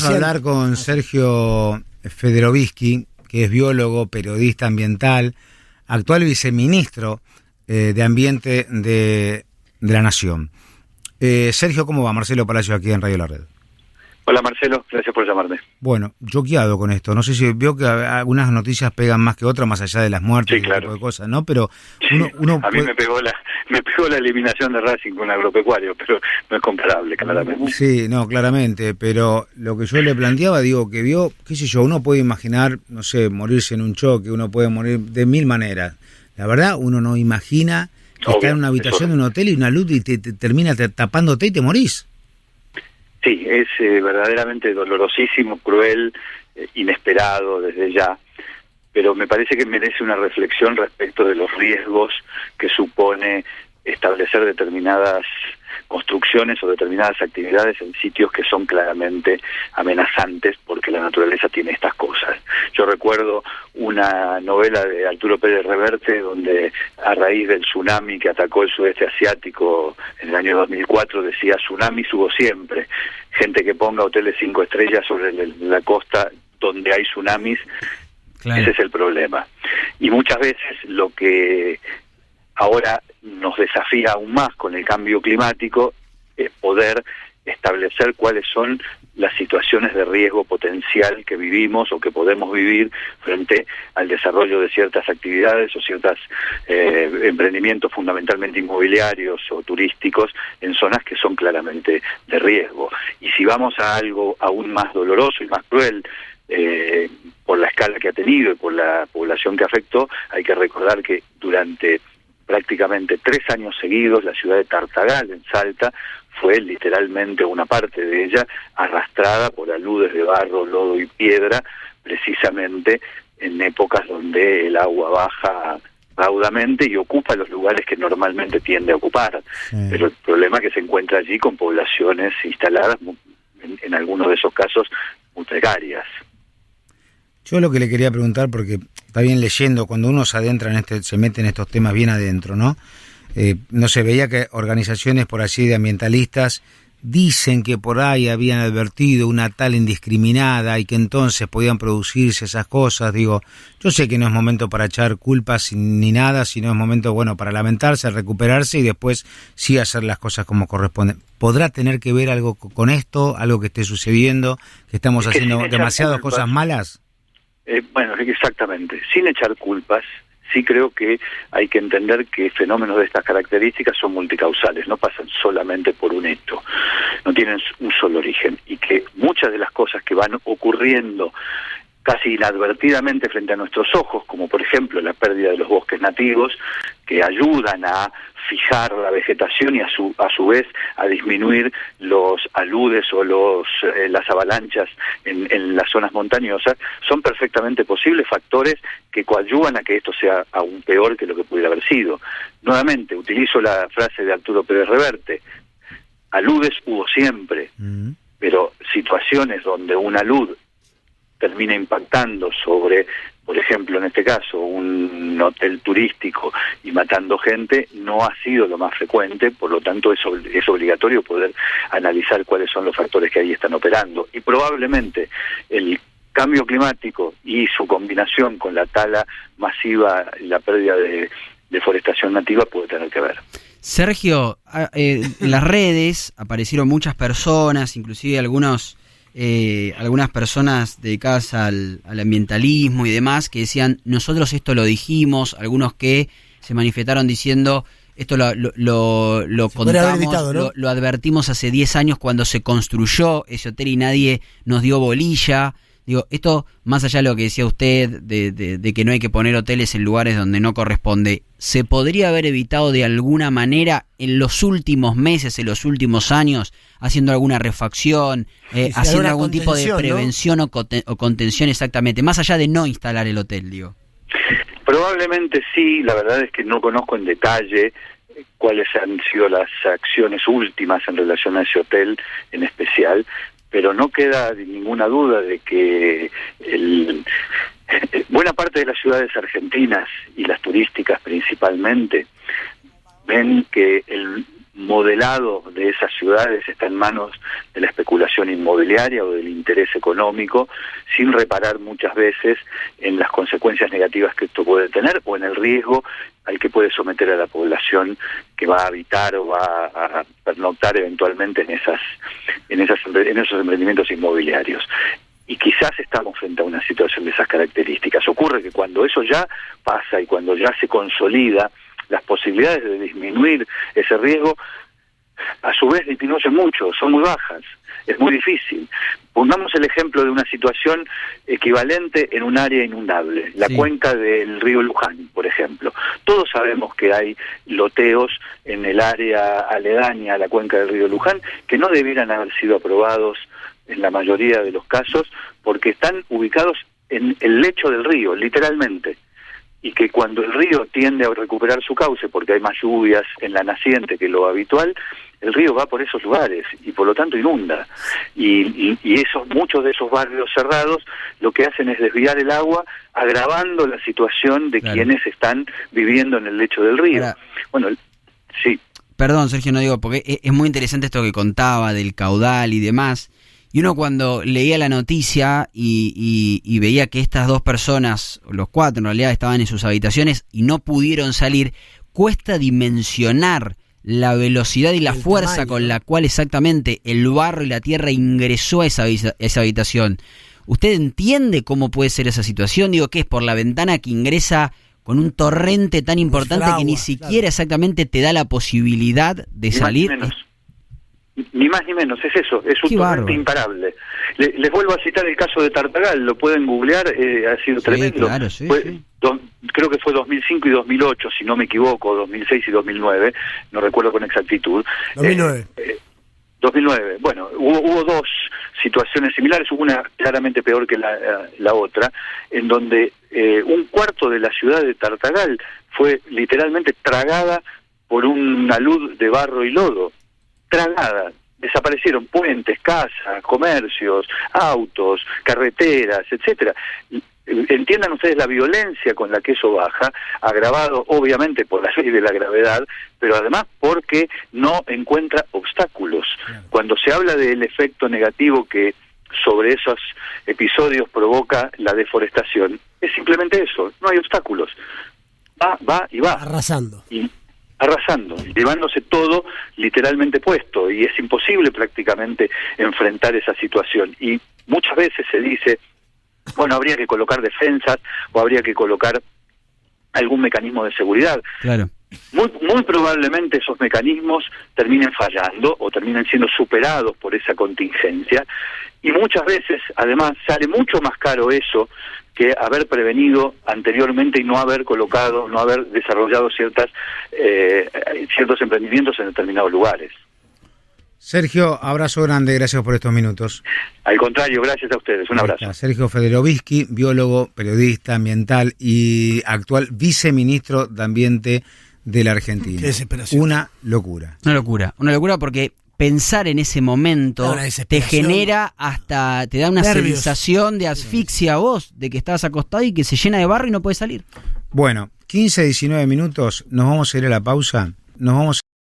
a hablar con Sergio Federovisky, que es biólogo, periodista ambiental, actual viceministro de Ambiente de la Nación. Sergio, ¿cómo va? Marcelo Palacio aquí en Radio La Red. Hola Marcelo, gracias por llamarme. Bueno, choqueado con esto. No sé si veo que algunas noticias pegan más que otras, más allá de las muertes, sí, claro, tipo de cosas, ¿no? Pero a mí me pegó la eliminación de Racing con Agropecuario, pero no es comparable, claramente. Sí, no, claramente, pero lo que yo le planteaba, digo, que vio, qué sé yo, uno puede imaginar, no sé, morirse en un choque, uno puede morir de mil maneras. La verdad, uno no imagina que está en una habitación de un hotel y una luz y te termina tapándote y te morís. Sí, es verdaderamente dolorosísimo, cruel, inesperado desde ya, pero me parece que merece una reflexión respecto de los riesgos que supone establecer determinadas construcciones o determinadas actividades en sitios que son claramente amenazantes porque la naturaleza tiene estas cosas. Yo recuerdo una novela de Arturo Pérez Reverte donde a raíz del tsunami que atacó el sudeste asiático en el año 2004 decía: tsunamis hubo siempre, gente que ponga hoteles 5 estrellas sobre la costa donde hay tsunamis, claro. Ese es el problema. Y muchas veces lo que ahora nos desafía aún más con el cambio climático es poder establecer cuáles son las situaciones de riesgo potencial que vivimos o que podemos vivir frente al desarrollo de ciertas actividades o ciertos emprendimientos fundamentalmente inmobiliarios o turísticos en zonas que son claramente de riesgo. Y si vamos a algo aún más doloroso y más cruel, por la escala que ha tenido y por la población que afectó, hay que recordar que durante prácticamente 3 años seguidos la ciudad de Tartagal, en Salta, fue literalmente una parte de ella arrastrada por aludes de barro, lodo y piedra, precisamente en épocas donde el agua baja raudamente y ocupa los lugares que normalmente tiende a ocupar. Sí. Pero el problema es que se encuentra allí con poblaciones instaladas, en algunos de esos casos, muy precarias. Yo lo que le quería preguntar, porque está bien leyendo, cuando uno se adentra en se mete en estos temas bien adentro, ¿no? No se veía que organizaciones por allí de ambientalistas dicen que por ahí habían advertido una tala indiscriminada y que entonces podían producirse esas cosas. Digo, yo sé que no es momento para echar culpas ni nada, sino es momento, bueno, para lamentarse, recuperarse y después sí hacer las cosas como corresponden. ¿Podrá tener que ver algo con esto, algo que esté sucediendo, que estamos haciendo demasiadas cosas malas? Bueno, exactamente. Sin echar culpas, sí creo que hay que entender que fenómenos de estas características son multicausales, no pasan solamente por un hecho, no tienen un solo origen, y que muchas de las cosas que van ocurriendo casi inadvertidamente frente a nuestros ojos, como por ejemplo la pérdida de los bosques nativos, que ayudan a fijar la vegetación y a su vez a disminuir los aludes o las avalanchas en las zonas montañosas, son perfectamente posibles factores que coadyuvan a que esto sea aún peor que lo que pudiera haber sido. Nuevamente, utilizo la frase de Arturo Pérez Reverte: aludes hubo siempre, pero situaciones donde una alud termina impactando sobre, por ejemplo, en este caso, un hotel turístico y matando gente, no ha sido lo más frecuente, por lo tanto es obligatorio poder analizar cuáles son los factores que ahí están operando. Y probablemente el cambio climático y su combinación con la tala masiva y la pérdida de deforestación nativa puede tener que ver. Sergio, en las redes aparecieron muchas personas, inclusive algunas personas dedicadas al ambientalismo y demás, que decían, nosotros esto lo dijimos, algunos que se manifestaron diciendo, esto lo contamos, evitado, ¿no? lo advertimos hace 10 años cuando se construyó ese hotel y nadie nos dio bolilla. Digo, esto, más allá de lo que decía usted, de que no hay que poner hoteles en lugares donde no corresponde, ¿se podría haber evitado de alguna manera en los últimos meses, en los últimos años, haciendo alguna refacción, haciendo algún tipo de prevención, ¿no? o contención exactamente, más allá de no instalar el hotel, digo? Probablemente sí, la verdad es que no conozco en detalle cuáles han sido las acciones últimas en relación a ese hotel en especial, pero no queda ninguna duda de que buena parte de las ciudades argentinas y las turísticas principalmente ven que modelado de esas ciudades está en manos de la especulación inmobiliaria o del interés económico, sin reparar muchas veces en las consecuencias negativas que esto puede tener o en el riesgo al que puede someter a la población que va a habitar o va a pernoctar eventualmente en esos emprendimientos inmobiliarios. Y quizás estamos frente a una situación de esas características. Ocurre que cuando eso ya pasa y cuando ya se consolida, las posibilidades de disminuir ese riesgo, a su vez disminuyen mucho, son muy bajas, es muy difícil. Pongamos el ejemplo de una situación equivalente en un área inundable, la cuenca del río Luján, por ejemplo. Todos sabemos que hay loteos en el área aledaña a la cuenca del río Luján que no debieran haber sido aprobados en la mayoría de los casos porque están ubicados en el lecho del río, literalmente. Y que cuando el río tiende a recuperar su cauce, porque hay más lluvias en la naciente que lo habitual, el río va por esos lugares y por lo tanto inunda. Y muchos de esos barrios cerrados lo que hacen es desviar el agua, agravando la situación de quienes están viviendo en el lecho del río. Ahora, bueno, sí. Perdón, Sergio, no digo, porque es muy interesante esto que contaba del caudal y demás. Y uno cuando leía la noticia y veía que estas dos personas, los cuatro en realidad, estaban en sus habitaciones y no pudieron salir, cuesta dimensionar la velocidad y la fuerza tamaño con la cual exactamente el barro y la tierra ingresó a esa habitación. ¿Usted entiende cómo puede ser esa situación? Digo, que es por la ventana que ingresa con un torrente tan importante que ni siquiera exactamente te da la posibilidad de salir. Ni más ni menos, es eso, es un torrente imparable. Les vuelvo a citar el caso de Tartagal, lo pueden googlear, ha sido tremendo. Claro, Creo que fue 2005 y 2008, si no me equivoco, 2006 y 2009, no recuerdo con exactitud. 2009. 2009, bueno, hubo dos situaciones similares, hubo una claramente peor que la otra, en donde un cuarto de la ciudad de Tartagal fue literalmente tragada por un alud de barro y lodo. Tragada, desaparecieron puentes, casas, comercios, autos, carreteras, etcétera. Entiendan ustedes la violencia con la que eso baja, agravado obviamente por la ley de la gravedad, pero además porque no encuentra obstáculos. Cuando se habla del efecto negativo que sobre esos episodios provoca la deforestación, es simplemente eso, no hay obstáculos. Va y va. Arrasando, llevándose todo literalmente puesto, y es imposible prácticamente enfrentar esa situación. Y muchas veces se dice, bueno, habría que colocar defensas o habría que colocar algún mecanismo de seguridad. Claro. Muy probablemente esos mecanismos terminen fallando o terminen siendo superados por esa contingencia, y muchas veces, además, sale mucho más caro eso que haber prevenido anteriormente y no haber colocado, no haber desarrollado ciertos emprendimientos en determinados lugares. Sergio, abrazo grande, gracias por estos minutos. Al contrario, gracias a ustedes, un abrazo. Sergio Federovisky, biólogo, periodista ambiental y actual viceministro de Ambiente de la Argentina. Qué desesperación. Una locura. Una locura porque pensar en ese momento te genera te da una sensación de asfixia a vos, de que estás acostado y que se llena de barro y no puedes salir. Bueno, 15, 19 minutos, nos vamos a ir a la pausa, nos vamos